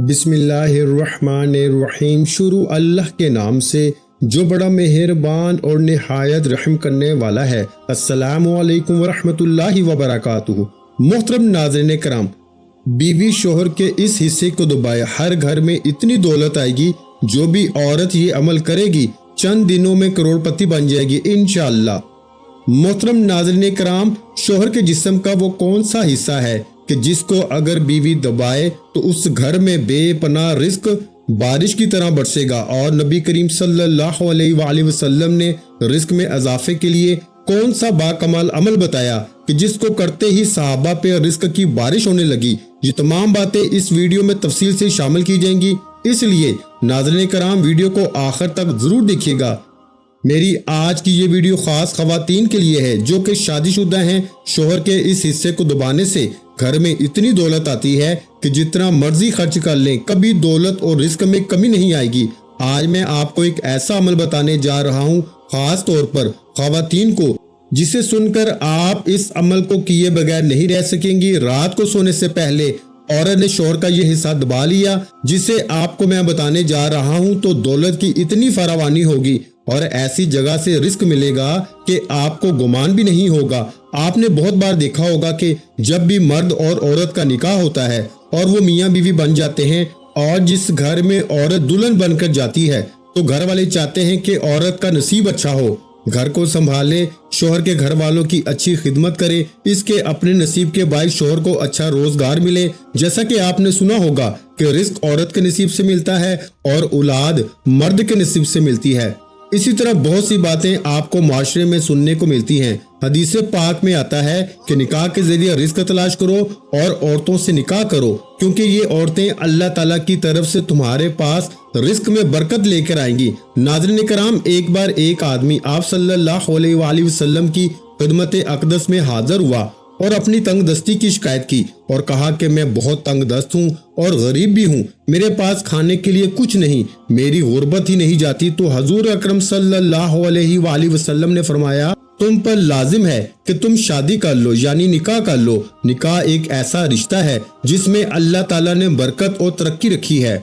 بسم اللہ الرحمن الرحیم۔ شروع اللہ کے نام سے جو بڑا مہربان اور نہایت رحم کرنے والا ہے۔ السلام علیکم ورحمۃ اللہ وبرکاتہ۔ محترم ناظرین کرام، بیوی شوہر کے اس حصے کو دبائے ہر گھر میں اتنی دولت آئے گی، جو بھی عورت یہ عمل کرے گی چند دنوں میں کروڑ پتی بن جائے گی انشاءاللہ۔ محترم ناظرین کرام، شوہر کے جسم کا وہ کون سا حصہ ہے کہ جس کو اگر بیوی دبائے تو اس گھر میں بے پناہ رزق بارش کی طرح برسے گا، اور نبی کریم صلی اللہ علیہ وآلہ وسلم نے رزق میں اضافے کے لیے کون سا باکمال عمل بتایا کہ جس کو کرتے ہی صحابہ پہ رزق کی بارش ہونے لگی۔ یہ تمام باتیں اس ویڈیو میں تفصیل سے شامل کی جائیں گی، اس لیے ناظرین کرام ویڈیو کو آخر تک ضرور دیکھیے گا۔ میری آج کی یہ ویڈیو خاص خواتین کے لیے ہے جو کہ شادی شدہ ہیں۔ شوہر کے اس حصے کو دبانے سے گھر میں اتنی دولت آتی ہے کہ جتنا مرضی خرچ کر لیں کبھی دولت اور رزق میں کمی نہیں آئے گی۔ آج میں آپ کو ایک ایسا عمل بتانے جا رہا ہوں خاص طور پر خواتین کو، جسے سن کر آپ اس عمل کو کیے بغیر نہیں رہ سکیں گی۔ رات کو سونے سے پہلے عورت نے شوہر کا یہ حصہ دبا لیا جسے آپ کو میں بتانے جا رہا ہوں، تو دولت کی اتنی فراوانی ہوگی اور ایسی جگہ سے رزق ملے گا کہ آپ کو گمان بھی نہیں ہوگا۔ آپ نے بہت بار دیکھا ہوگا کہ جب بھی مرد اور عورت کا نکاح ہوتا ہے اور وہ میاں بیوی بن جاتے ہیں، اور جس گھر میں عورت دلہن بن کر جاتی ہے تو گھر والے چاہتے ہیں کہ عورت کا نصیب اچھا ہو، گھر کو سنبھالے، شوہر کے گھر والوں کی اچھی خدمت کرے، اس کے اپنے نصیب کے باعث شوہر کو اچھا روزگار ملے۔ جیسا کہ آپ نے سنا ہوگا کہ رزق عورت کے نصیب سے ملتا ہے اور اولاد مرد کے نصیب سے ملتی ہے۔ اسی طرح بہت سی باتیں آپ کو معاشرے میں سننے کو ملتی ہیں۔ حدیث پاک میں آتا ہے کہ نکاح کے ذریعے رزق تلاش کرو اور عورتوں سے نکاح کرو، کیونکہ یہ عورتیں اللہ تعالیٰ کی طرف سے تمہارے پاس رزق میں برکت لے کر آئیں گی۔ ناظرین کرام، ایک بار ایک آدمی آپ صلی اللہ علیہ وآلہ وسلم کی خدمت اقدس میں حاضر ہوا اور اپنی تنگ دستی کی شکایت کی اور کہا کہ میں بہت تنگ دست ہوں اور غریب بھی ہوں، میرے پاس کھانے کے لیے کچھ نہیں، میری غربت ہی نہیں جاتی۔ تو حضور اکرم صلی اللہ علیہ وآلہ وسلم نے فرمایا، تم پر لازم ہے کہ تم شادی کر لو، یعنی نکاح کر لو۔ نکاح ایک ایسا رشتہ ہے جس میں اللہ تعالیٰ نے برکت اور ترقی رکھی ہے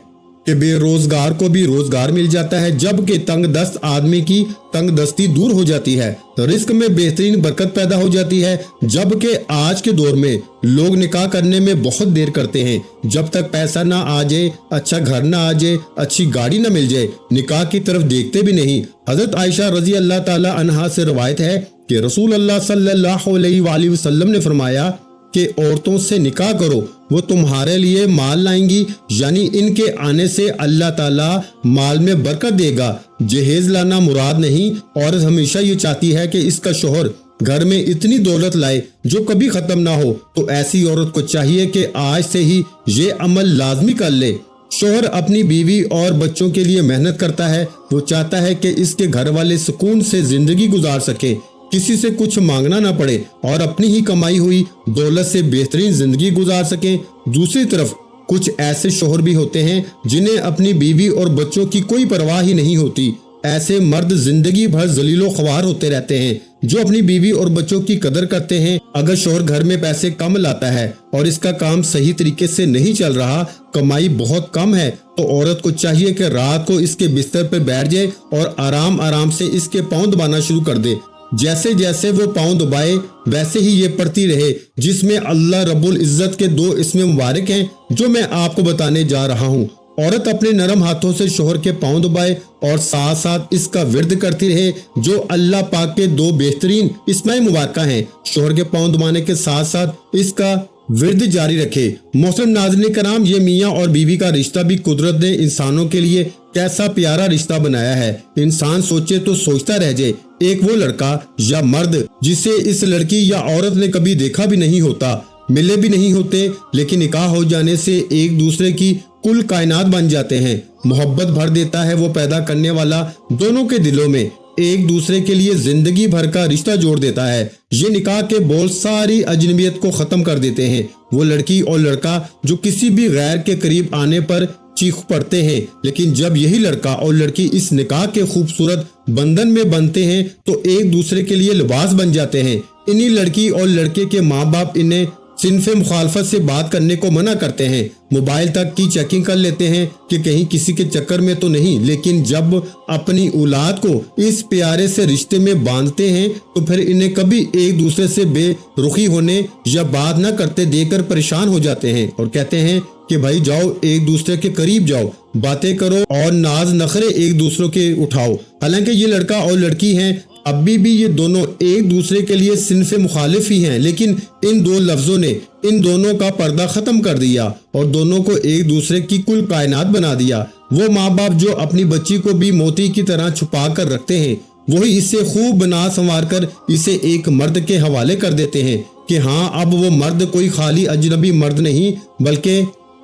کہ بے روزگار کو بھی روزگار مل جاتا ہے، جبکہ تنگ دست آدمی کی تنگ دستی دور ہو جاتی ہے، رزق میں بہترین برکت پیدا ہو جاتی ہے۔ جبکہ آج کے دور میں لوگ نکاح کرنے میں بہت دیر کرتے ہیں، جب تک پیسہ نہ آ جائے، اچھا گھر نہ آ جائے، اچھی گاڑی نہ مل جائے، نکاح کی طرف دیکھتے بھی نہیں۔ حضرت عائشہ رضی اللہ تعالی عنہا سے روایت ہے کہ رسول اللہ صلی اللہ علیہ وآلہ وسلم نے فرمایا کہ عورتوں سے نکاح کرو، وہ تمہارے لیے مال لائیں گی، یعنی ان کے آنے سے اللہ تعالیٰ مال میں برکت دے گا۔ جہیز لانا مراد نہیں، عورت ہمیشہ یہ چاہتی ہے کہ اس کا شوہر گھر میں اتنی دولت لائے جو کبھی ختم نہ ہو، تو ایسی عورت کو چاہیے کہ آج سے ہی یہ عمل لازمی کر لے۔ شوہر اپنی بیوی اور بچوں کے لیے محنت کرتا ہے، وہ چاہتا ہے کہ اس کے گھر والے سکون سے زندگی گزار سکیں، کسی سے کچھ مانگنا نہ پڑے اور اپنی ہی کمائی ہوئی دولت سے بہترین زندگی گزار سکیں۔ دوسری طرف کچھ ایسے شوہر بھی ہوتے ہیں جنہیں اپنی بیوی اور بچوں کی کوئی پرواہ ہی نہیں ہوتی۔ ایسے مرد زندگی بھر ذلیل و خوار ہوتے رہتے ہیں، جو اپنی بیوی اور بچوں کی قدر کرتے ہیں۔ اگر شوہر گھر میں پیسے کم لاتا ہے اور اس کا کام صحیح طریقے سے نہیں چل رہا، کمائی بہت کم ہے، تو عورت کو چاہیے کہ رات کو اس کے بستر پر بیٹھ جائے اور آرام آرام سے اس کے پاؤں دبانا شروع کر دے۔ جیسے جیسے وہ پاؤں دبائے ویسے ہی یہ پڑھتی رہے، جس میں اللہ رب العزت کے 2 اسم مبارک ہیں جو میں آپ کو بتانے جا رہا ہوں۔ عورت اپنے نرم ہاتھوں سے شوہر کے پاؤں دبائے اور ساتھ ساتھ اس کا ورد کرتی رہے، جو اللہ پاک کے 2 بہترین اسماء مبارکہ ہیں۔ شوہر کے پاؤں دبانے کے ساتھ ساتھ اس کا ورد جاری رکھے۔ محترم ناظرین کرام، یہ میاں اور بیوی کا رشتہ بھی قدرت نے انسانوں کے لیے کیسا پیارا رشتہ بنایا ہے۔ انسان سوچے تو سوچتا رہ جائے، ایک وہ لڑکا یا مرد جسے اس لڑکی یا عورت نے کبھی دیکھا بھی نہیں ہوتا، ملے بھی نہیں ہوتے، لیکن نکاح ہو جانے سے ایک دوسرے کی کل کائنات بن جاتے ہیں۔ محبت بھر دیتا ہے وہ پیدا کرنے والا دونوں کے دلوں میں، ایک دوسرے کے لیے زندگی بھر کا رشتہ جوڑ دیتا ہے۔ یہ نکاح کے بول ساری اجنبیت کو ختم کر دیتے ہیں۔ وہ لڑکی اور لڑکا جو کسی بھی غیر کے قریب آنے پر چیخ پڑتے ہیں، لیکن جب یہی لڑکا اور لڑکی اس نکاح کے خوبصورت بندھن میں بنتے ہیں تو ایک دوسرے کے لیے لباس بن جاتے ہیں۔ انہی لڑکی اور لڑکے کے ماں باپ انہیں صنف مخالفت سے بات کرنے کو منع کرتے ہیں، موبائل تک کی چیکنگ کر لیتے ہیں کہ کہیں کسی کے چکر میں تو نہیں، لیکن جب اپنی اولاد کو اس پیارے سے رشتے میں باندھتے ہیں تو پھر انہیں کبھی ایک دوسرے سے بے رخی ہونے یا بات نہ کرتے دیکھ کر پریشان ہو جاتے ہیں اور کہتے ہیں کہ بھائی جاؤ ایک دوسرے کے قریب جاؤ، باتیں کرو اور ناز نخرے ایک دوسرے کے اٹھاؤ۔ حالانکہ یہ لڑکا اور لڑکی ہیں، ابھی بھی یہ دونوں ایک دوسرے کے لیے صنف مخالف ہی ہیں، لیکن ان دو لفظوں نے ان دونوں کا پردہ ختم کر دیا اور دونوں کو ایک دوسرے کی کل کائنات بنا دیا۔ وہ ماں باپ جو اپنی بچی کو بھی موتی کی طرح چھپا کر رکھتے ہیں، وہی اس سے خوب بنا سنوار کر اسے ایک مرد کے حوالے کر دیتے ہیں کہ ہاں اب وہ مرد کوئی خالی اجنبی مرد نہیں، بلکہ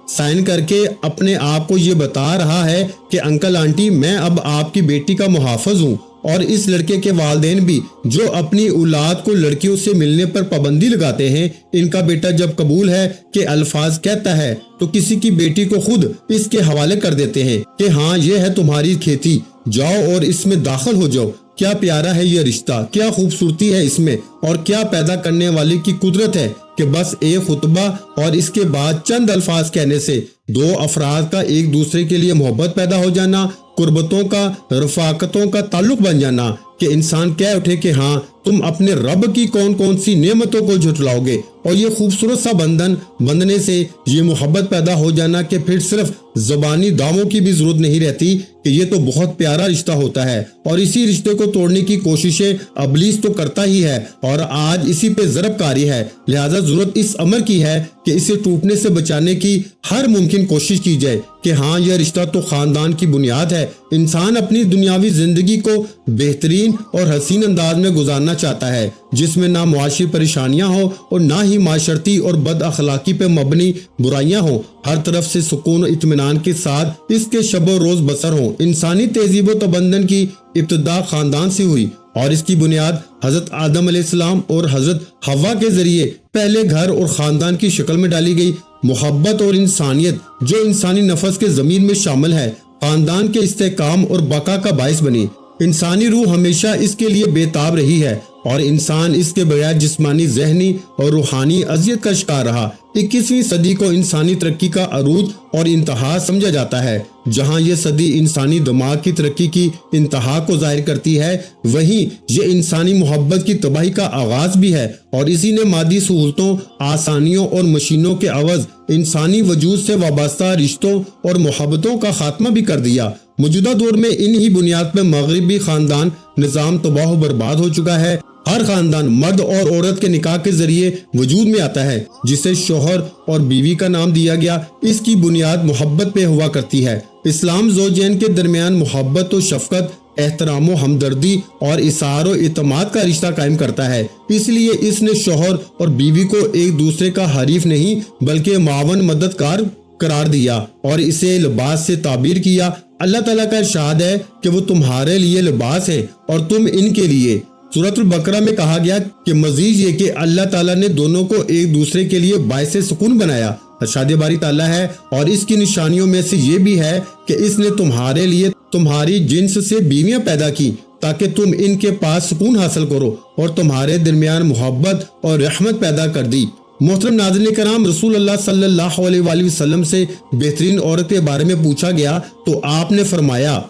سائن کر کے اپنے آپ کو یہ بتا رہا ہے کہ انکل آنٹی میں اب آپ کی بیٹی کا محافظ ہوں۔ اور اس لڑکے کے والدین بھی جو اپنی اولاد کو لڑکیوں سے ملنے پر پابندی لگاتے ہیں، ان کا بیٹا جب قبول ہے کہ الفاظ کہتا ہے تو کسی کی بیٹی کو خود اس کے حوالے کر دیتے ہیں کہ ہاں یہ ہے تمہاری کھیتی، جاؤ اور اس میں داخل ہو جاؤ۔ کیا پیارا ہے یہ رشتہ، کیا خوبصورتی ہے اس میں، اور کیا پیدا کرنے والے کی قدرت ہے کہ بس ایک خطبہ اور اس کے بعد چند الفاظ کہنے سے دو افراد کا ایک دوسرے کے لیے محبت پیدا ہو جانا، قربتوں کا، رفاقتوں کا تعلق بن جانا کہ انسان کہہ اٹھے کہ ہاں تم اپنے رب کی کون کون سی نعمتوں کو جھٹلاؤ گے، اور یہ خوبصورت سا بندھن بندھنے سے یہ محبت پیدا ہو جانا کہ پھر صرف زبانی دعووں کی بھی ضرورت نہیں رہتی کہ یہ تو بہت پیارا رشتہ ہوتا ہے، اور اسی رشتے کو توڑنے کی کوششیں ابلیس تو کرتا ہی ہے اور آج اسی پہ ضرب کاری ہے۔ لہٰذا ضرورت اس امر کی ہے کہ اسے ٹوٹنے سے بچانے کی ہر ممکن کوشش کی جائے کہ ہاں یہ رشتہ تو خاندان کی بنیاد ہے۔ انسان اپنی دنیاوی زندگی کو بہترین اور حسین انداز میں گزارنا چاہتا ہے، جس میں نہ معاشی پریشانیاں ہوں اور نہ ہی معاشرتی اور بد اخلاقی پہ مبنی برائیاں ہوں، ہر طرف سے سکون و اطمینان کے ساتھ اس کے شب و روز بسر ہوں۔ انسانی تہذیب و تمدن کی ابتدا خاندان سے ہوئی اور اس کی بنیاد حضرت آدم علیہ السلام اور حضرت حوا کے ذریعے پہلے گھر اور خاندان کی شکل میں ڈالی گئی۔ محبت اور انسانیت جو انسانی نفس کے ضمیر میں شامل ہے، خاندان کے استحکام اور بقا کا باعث بنی۔ انسانی روح ہمیشہ اس کے لیے بے تاب رہی ہے اور انسان اس کے بغیر جسمانی، ذہنی اور روحانی اذیت کا شکار رہا۔ 21ویں صدی کو انسانی ترقی کا عروج اور انتہا سمجھا جاتا ہے۔ جہاں یہ صدی انسانی دماغ کی ترقی کی انتہا کو ظاہر کرتی ہے، وہیں یہ انسانی محبت کی تباہی کا آغاز بھی ہے، اور اسی نے مادی سہولتوں، آسانیوں اور مشینوں کے عوض انسانی وجود سے وابستہ رشتوں اور محبتوں کا خاتمہ بھی کر دیا۔ موجودہ دور میں انہی بنیاد پر مغربی خاندان نظام تباہ و برباد ہو چکا ہے۔ ہر خاندان مرد اور عورت کے نکاح کے ذریعے وجود میں آتا ہے، جسے شوہر اور بیوی کا نام دیا گیا۔ اس کی بنیاد محبت پہ ہوا کرتی ہے۔ اسلام زوجین کے درمیان محبت و شفقت، احترام و ہمدردی اور اثار و اعتماد کا رشتہ قائم کرتا ہے۔ اس لیے اس نے شوہر اور بیوی کو ایک دوسرے کا حریف نہیں بلکہ معاون مددگار قرار دیا اور اسے لباس سے تعبیر کیا۔ اللہ تعالیٰ کا ارشاد ہے کہ وہ تمہارے لیے لباس ہے اور تم ان کے لیے۔ سورۃ البقرہ میں کہا گیا کہ مزید یہ کہ اللہ تعالیٰ نے دونوں کو ایک دوسرے کے لیے باعث سکون بنایا۔ ارشاد باری تعالیٰ ہے اور اس کی نشانیوں میں سے یہ بھی ہے کہ اس نے تمہارے لیے تمہاری جنس سے بیویاں پیدا کی تاکہ تم ان کے پاس سکون حاصل کرو، اور تمہارے درمیان محبت اور رحمت پیدا کر دی۔ محترم ناظرین کرام، رسول اللہ صلی اللہ علیہ وآلہ وسلم سے بہترین عورت کے بارے میں پوچھا گیا تو آپ نے فرمایا،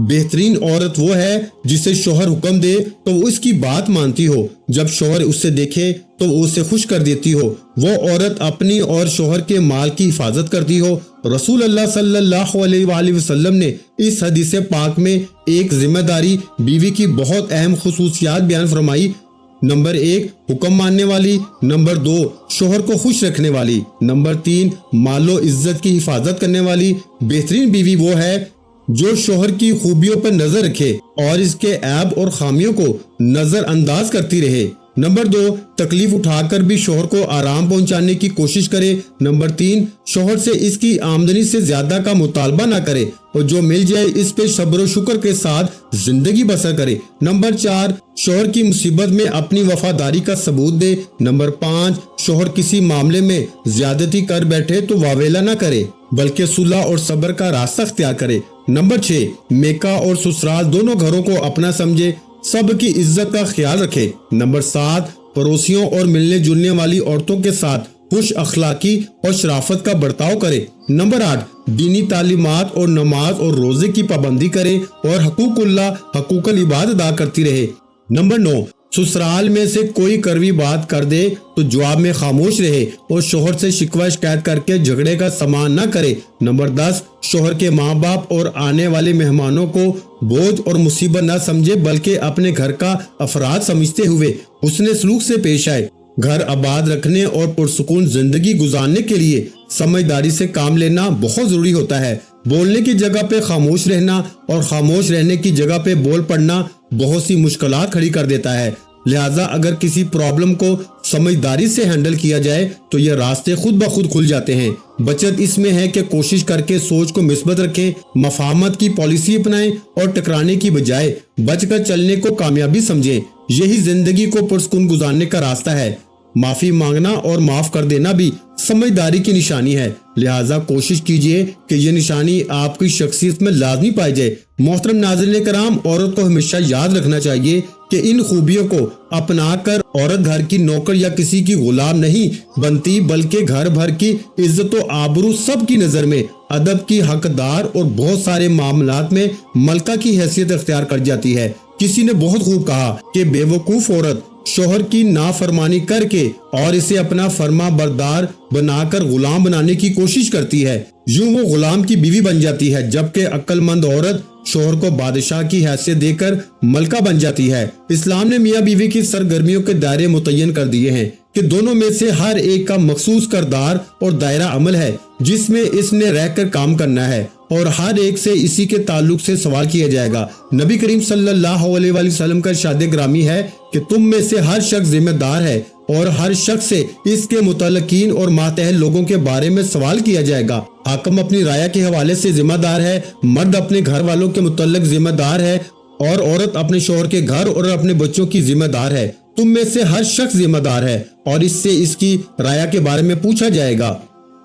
بہترین عورت وہ ہے جسے شوہر حکم دے تو وہ اس کی بات مانتی ہو، جب شوہر اس سے دیکھے تو وہ اسے خوش کر دیتی ہو، وہ عورت اپنی اور شوہر کے مال کی حفاظت کرتی ہو۔ رسول اللہ صلی اللہ علیہ وآلہ وسلم نے اس حدیث پاک میں ایک ذمہ داری بیوی کی بہت اہم خصوصیات بیان فرمائی۔ نمبر 1 حکم ماننے والی، نمبر 2 شوہر کو خوش رکھنے والی، نمبر 3 مال و عزت کی حفاظت کرنے والی۔ بہترین بیوی وہ ہے جو شوہر کی خوبیوں پر نظر رکھے اور اس کے عیب اور خامیوں کو نظر انداز کرتی رہے۔ نمبر 2 تکلیف اٹھا کر بھی شوہر کو آرام پہنچانے کی کوشش کرے۔ نمبر 3 شوہر سے اس کی آمدنی سے زیادہ کا مطالبہ نہ کرے اور جو مل جائے اس پہ صبر و شکر کے ساتھ زندگی بسر کرے۔ نمبر 4 شوہر کی مصیبت میں اپنی وفاداری کا ثبوت دے۔ نمبر 5 شوہر کسی معاملے میں زیادتی کر بیٹھے تو واویلا نہ کرے بلکہ صلح اور صبر کا راستہ اختیار کرے۔ نمبر 6 میکا اور سسرال دونوں گھروں کو اپنا سمجھے، سب کی عزت کا خیال رکھے۔ نمبر 7 پڑوسیوں اور ملنے جلنے والی عورتوں کے ساتھ خوش اخلاقی اور شرافت کا برتاؤ کرے۔ نمبر 8، دینی تعلیمات اور نماز اور روزے کی پابندی کرے اور حقوق اللہ، حقوق العباد ادا کرتی رہے۔ نمبر 9، سسرال میں سے کوئی کڑوی بات کر دے تو جواب میں خاموش رہے اور شوہر سے شکوہ شکایت کر کے جھگڑے کا سامان نہ کرے۔ نمبر 10، شوہر کے ماں باپ اور آنے والے مہمانوں کو بوجھ اور مصیبت نہ سمجھے بلکہ اپنے گھر کا افراد سمجھتے ہوئے حسن سلوک سے پیش آئے۔ گھر آباد رکھنے اور پرسکون زندگی گزارنے کے لیے سمجھداری سے کام لینا بہت ضروری ہوتا ہے۔ بولنے کی جگہ پہ خاموش رہنا اور خاموش رہنے کی جگہ پہ بول پڑنا بہت سی مشکلات کھڑی کر دیتا ہے۔ لہٰذا اگر کسی پرابلم کو سمجھداری سے ہینڈل کیا جائے تو یہ راستے خود بخود کھل جاتے ہیں۔ بچت اس میں ہے کہ کوشش کر کے سوچ کو مثبت رکھیں، مفاہمت کی پالیسی اپنائیں اور ٹکرانے کی بجائے بچ کر چلنے کو کامیابی سمجھیں۔ یہی زندگی کو پرسکون گزارنے کا راستہ ہے۔ معافی مانگنا اور معاف کر دینا بھی سمجھداری کی نشانی ہے، لہٰذا کوشش کیجئے کہ یہ نشانی آپ کی شخصیت میں لازمی پائی جائے۔ محترم ناظرین کرام، عورت کو ہمیشہ یاد رکھنا چاہیے کہ ان خوبیوں کو اپنا کر عورت گھر کی نوکر یا کسی کی غلام نہیں بنتی بلکہ گھر بھر کی عزت و آبرو سب کی نظر میں ادب کی حقدار اور بہت سارے معاملات میں ملکہ کی حیثیت اختیار کر جاتی ہے۔ کسی نے بہت خوب کہا کہ بے وقوف عورت شوہر کی نافرمانی کر کے اور اسے اپنا فرما بردار بنا کر غلام بنانے کی کوشش کرتی ہے، یوں وہ غلام کی بیوی بن جاتی ہے، جبکہ عقل مند عورت شوہر کو بادشاہ کی حیثیت دے کر ملکہ بن جاتی ہے۔ اسلام نے میاں بیوی کی سرگرمیوں کے دائرے متعین کر دیے ہیں کہ دونوں میں سے ہر ایک کا مخصوص کردار اور دائرہ عمل ہے جس میں اس نے رہ کر کام کرنا ہے اور ہر ایک سے اسی کے تعلق سے سوال کیا جائے گا۔ نبی کریم صلی اللہ علیہ وآلہ وسلم کا ارشاد گرامی ہے کہ تم میں سے ہر شخص ذمہ دار ہے اور ہر شخص سے اس کے متعلقین اور ماتحت لوگوں کے بارے میں سوال کیا جائے گا۔ حاکم اپنی رعایا کے حوالے سے ذمہ دار ہے، مرد اپنے گھر والوں کے متعلق ذمہ دار ہے اور عورت اپنے شوہر کے گھر اور اپنے بچوں کی ذمہ دار ہے۔ تم میں سے ہر شخص ذمہ دار ہے اور اس سے اس کی رعایا کے بارے میں پوچھا جائے گا۔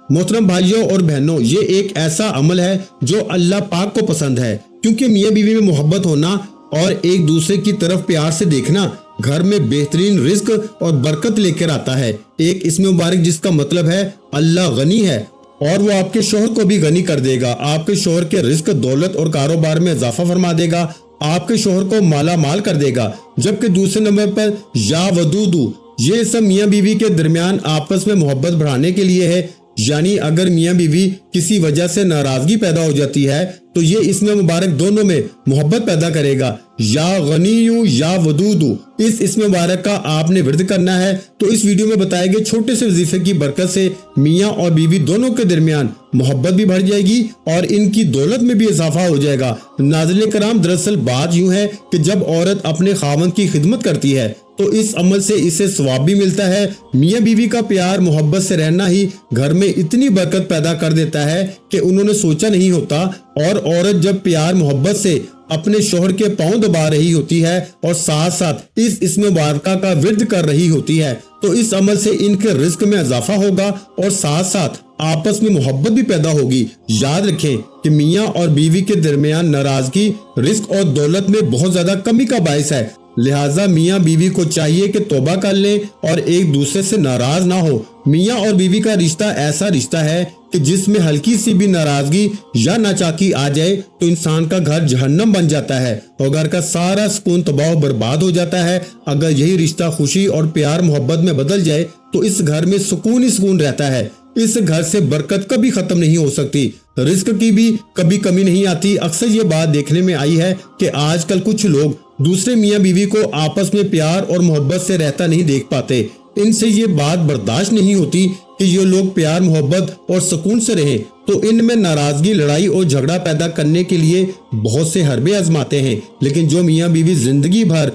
محترم بھائیوں اور بہنوں، یہ ایک ایسا عمل ہے جو اللہ پاک کو پسند ہے، کیونکہ میاں بیوی میں محبت ہونا اور ایک دوسرے کی طرف پیار سے دیکھنا گھر میں بہترین رزق اور برکت لے کر آتا ہے۔ ایک اسم مبارک جس کا مطلب ہے اللہ غنی ہے اور وہ آپ کے شوہر کو بھی غنی کر دے گا، آپ کے شوہر کے رزق، دولت اور کاروبار میں اضافہ فرما دے گا، آپ کے شوہر کو مالا مال کر دے گا۔ جبکہ دوسرے نمبر پر یا ودودو، یہ سب میاں بیوی کے درمیان آپس میں محبت بڑھانے کے لیے ہے، یعنی اگر میاں بیوی کسی وجہ سے ناراضگی پیدا ہو جاتی ہے تو یہ اسم مبارک دونوں میں محبت پیدا کرے گا۔ یا غنیو یا ودودو، اس اسم مبارک کا آپ نے ورد کرنا ہے تو اس ویڈیو میں بتائے گئے چھوٹے سے وظیفے کی برکت سے میاں اور بیوی دونوں کے درمیان محبت بھی بڑھ جائے گی اور ان کی دولت میں بھی اضافہ ہو جائے گا۔ ناظرین کرام، دراصل بات یوں ہے کہ جب عورت اپنے خاوند کی خدمت کرتی ہے تو اس عمل سے اسے ثواب بھی ملتا ہے۔ میاں بیوی کا پیار محبت سے رہنا ہی گھر میں اتنی برکت پیدا کر دیتا ہے کہ انہوں نے سوچا نہیں ہوتا، اور عورت جب پیار محبت سے اپنے شوہر کے پاؤں دبا رہی ہوتی ہے اور ساتھ ساتھ اس اسم مبارکہ کا ورد کر رہی ہوتی ہے تو اس عمل سے ان کے رزق میں اضافہ ہوگا اور ساتھ ساتھ آپس میں محبت بھی پیدا ہوگی۔ یاد رکھیں کہ میاں اور بیوی کے درمیان ناراضگی رزق اور دولت میں بہت زیادہ کمی کا باعث ہے، لہٰذا میاں بیوی کو چاہیے کہ توبہ کر لیں اور ایک دوسرے سے ناراض نہ ہو۔ میاں اور بیوی کا رشتہ ایسا رشتہ ہے کہ جس میں ہلکی سی بھی ناراضگی یا ناچاکی آ جائے تو انسان کا گھر جہنم بن جاتا ہے اور گھر کا سارا سکون تباہ و برباد ہو جاتا ہے۔ اگر یہی رشتہ خوشی اور پیار محبت میں بدل جائے تو اس گھر میں سکون ہی سکون رہتا ہے۔ اس گھر سے برکت کبھی ختم نہیں ہو سکتی، رزق کی بھی کبھی کمی نہیں آتی۔ اکثر یہ بات دیکھنے میں آئی ہے کہ آج کل کچھ لوگ دوسرے میاں بیوی کو آپس میں پیار اور محبت سے رہتا نہیں دیکھ پاتے۔ ان سے یہ بات برداشت نہیں ہوتی کہ یہ لوگ پیار محبت اور سکون سے رہیں، تو ان میں ناراضگی، لڑائی اور جھگڑا پیدا کرنے کے لیے بہت سے حربے آزماتے ہیں۔ لیکن جو میاں بیوی زندگی بھر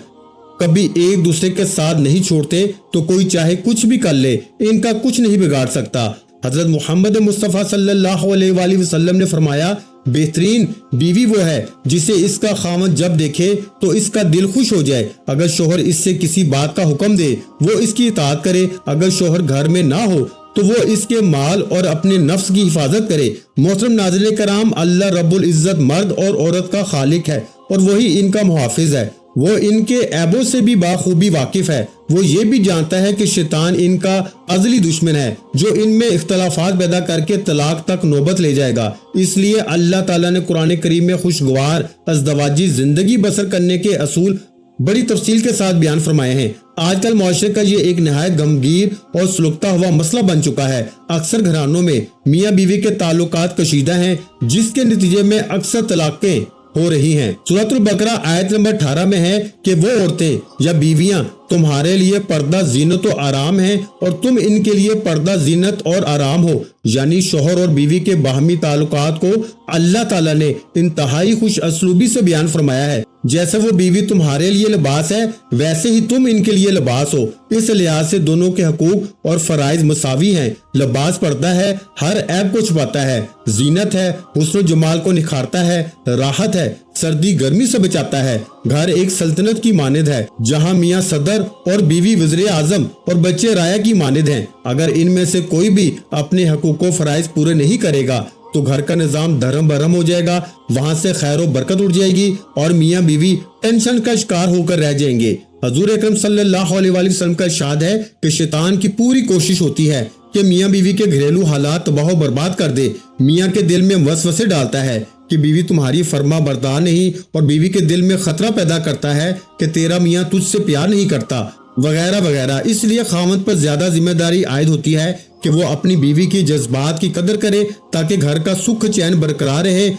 کبھی ایک دوسرے کے ساتھ نہیں چھوڑتے تو کوئی چاہے کچھ بھی کر لے ان کا کچھ نہیں بگاڑ سکتا۔ حضرت محمد مصطفیٰ صلی اللہ علیہ وآلہ وسلم نے فرمایا، بہترین بیوی وہ ہے جسے اس کا خاوند جب دیکھے تو اس کا دل خوش ہو جائے۔ اگر شوہر اس سے کسی بات کا حکم دے وہ اس کی اطاعت کرے، اگر شوہر گھر میں نہ ہو تو وہ اس کے مال اور اپنے نفس کی حفاظت کرے۔ محترم ناظرین کرام، اللہ رب العزت مرد اور عورت کا خالق ہے اور وہی ان کا محافظ ہے، وہ ان کے عیبوں سے بھی بخوبی واقف ہے۔ وہ یہ بھی جانتا ہے کہ شیطان ان کا ازلی دشمن ہے جو ان میں اختلافات پیدا کر کے طلاق تک نوبت لے جائے گا۔ اس لیے اللہ تعالیٰ نے قرآن کریم میں خوشگوار ازدواجی زندگی بسر کرنے کے اصول بڑی تفصیل کے ساتھ بیان فرمائے ہیں۔ آج کل معاشرے کا یہ ایک نہایت غمگین اور سلگتا ہوا مسئلہ بن چکا ہے۔ اکثر گھرانوں میں میاں بیوی کے تعلقات کشیدہ ہیں، جس کے نتیجے میں اکثر طلاقیں ہو رہی ہیں۔ سورۃ البقرہ آیت نمبر 18 میں ہے کہ وہ عورتیں یا بیویاں تمہارے لیے پردہ زینت و آرام ہیں اور تم ان کے لیے پردہ زینت اور آرام ہو، یعنی شوہر اور بیوی کے باہمی تعلقات کو اللہ تعالیٰ نے انتہائی خوش اسلوبی سے بیان فرمایا ہے۔ جیسے وہ بیوی تمہارے لیے لباس ہے، ویسے ہی تم ان کے لیے لباس ہو۔ اس لحاظ سے دونوں کے حقوق اور فرائض مساوی ہیں۔ لباس پردہ ہے، ہر عیب کو چھپاتا ہے، زینت ہے، حسن و جمال کو نکھارتا ہے، راحت ہے، سردی گرمی سے بچاتا ہے۔ گھر ایک سلطنت کی مانند ہے جہاں میاں صدر اور بیوی وزیر اعظم اور بچے رایا کی مانند ہیں۔ اگر ان میں سے کوئی بھی اپنے حقوق و فرائض پورے نہیں کرے گا تو گھر کا نظام دھرم برہم ہو جائے گا، وہاں سے خیر و برکت اٹھ جائے گی اور میاں بیوی ٹینشن کا شکار ہو کر رہ جائیں گے۔ حضور اکرم صلی اللہ علیہ وآلہ وسلم کا ارشاد ہے کہ شیطان کی پوری کوشش ہوتی ہے کہ میاں بیوی کے گھریلو حالات تباہ و برباد کر دے۔ میاں کے دل میں وسوسے ڈالتا ہے کہ بیوی تمہاری فرما بردار نہیں، اور بیوی کے دل میں خطرہ پیدا کرتا ہے کہ تیرا میاں تجھ سے پیار نہیں کرتا، وغیرہ وغیرہ۔ اس لیے خاوند پر زیادہ ذمہ داری عائد ہوتی ہے کہ وہ اپنی بیوی کی جذبات کی قدر کرے تاکہ گھر کا سکھ چین برقرار رہے۔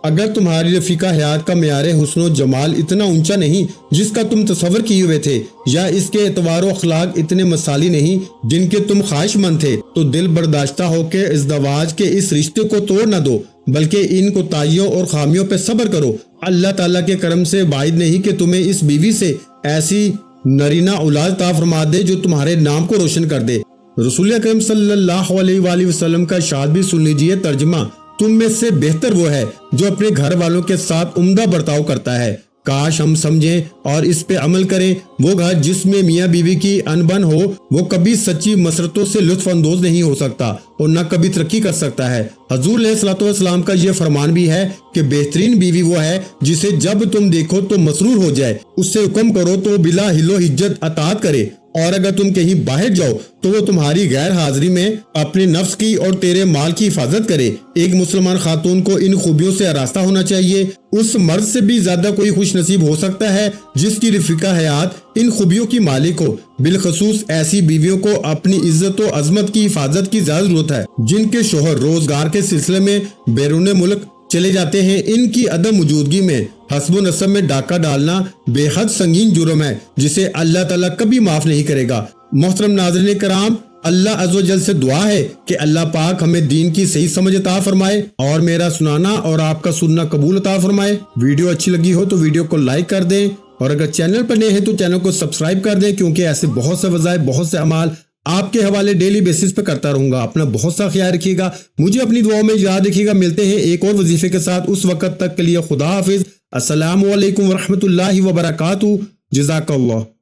اگر تمہاری رفیقہ حیات کا معیار حسن و جمال اتنا اونچا نہیں جس کا تم تصور کیے ہوئے تھے، یا اس کے اعتبار و اخلاق اتنے مثالی نہیں جن کے تم خواہش مند تھے، تو دل برداشتہ ہو کے ازدواج کے اس رشتے کو توڑ نہ دو، بلکہ ان کوتاہیوں اور خامیوں پہ صبر کرو۔ اللہ تعالیٰ کے کرم سے بعید نہیں کہ تمہیں اس بیوی سے ایسی نرینہ اولاد عطا فرما دے جو تمہارے نام کو روشن کر دے۔ رسول اکرم صلی اللہ علیہ وآلہ وسلم کا ارشاد بھی سن لیجئے۔ ترجمہ: تم میں سے بہتر وہ ہے جو اپنے گھر والوں کے ساتھ عمدہ برتاؤ کرتا ہے۔ کاش ہم سمجھیں اور اس پہ عمل کریں۔ وہ گھر جس میں میاں بیوی کی انبن ہو وہ کبھی سچی مسرتوں سے لطف اندوز نہیں ہو سکتا اور نہ کبھی ترقی کر سکتا ہے۔ حضور علیہ الصلوۃ والسلام کا یہ فرمان بھی ہے کہ بہترین بیوی وہ ہے جسے جب تم دیکھو تو مسرور ہو جائے، اس سے حکم کرو تو بلا حل و حجت اطاعت کرے، اور اگر تم کہیں باہر جاؤ تو وہ تمہاری غیر حاضری میں اپنے نفس کی اور تیرے مال کی حفاظت کرے۔ ایک مسلمان خاتون کو ان خوبیوں سے آراستہ ہونا چاہیے۔ اس مرد سے بھی زیادہ کوئی خوش نصیب ہو سکتا ہے جس کی رفیقہ حیات ان خوبیوں کی مالک ہو۔ بالخصوص ایسی بیویوں کو اپنی عزت و عظمت کی حفاظت کی زیادہ ضرورت ہے جن کے شوہر روزگار کے سلسلے میں بیرون ملک چلے جاتے ہیں۔ ان کی عدم موجودگی میں حسب و نسب میں ڈاکہ ڈالنا بے حد سنگین جرم ہے جسے اللہ تعالیٰ کبھی معاف نہیں کرے گا۔ محترم ناظرین کرام، اللہ عز و جل سے دعا ہے کہ اللہ پاک ہمیں دین کی صحیح سمجھ عطا فرمائے اور میرا سنانا اور آپ کا سننا قبول عطا فرمائے۔ ویڈیو اچھی لگی ہو تو ویڈیو کو لائک کر دیں، اور اگر چینل پر نئے ہیں تو چینل کو سبسکرائب کر دیں، کیونکہ ایسے بہت سے وظائف، بہت سے اعمال آپ کے حوالے ڈیلی بیسس پہ کرتا رہوں گا۔ اپنا بہت سا خیال رکھیے گا، مجھے اپنی دعاؤں میں یاد رکھیے گا۔ ملتے ہیں ایک اور وظیفے کے ساتھ، اس وقت تک کے لیے خدا حافظ۔ السلام علیکم ورحمۃ اللہ وبرکاتہ۔ جزاک اللہ۔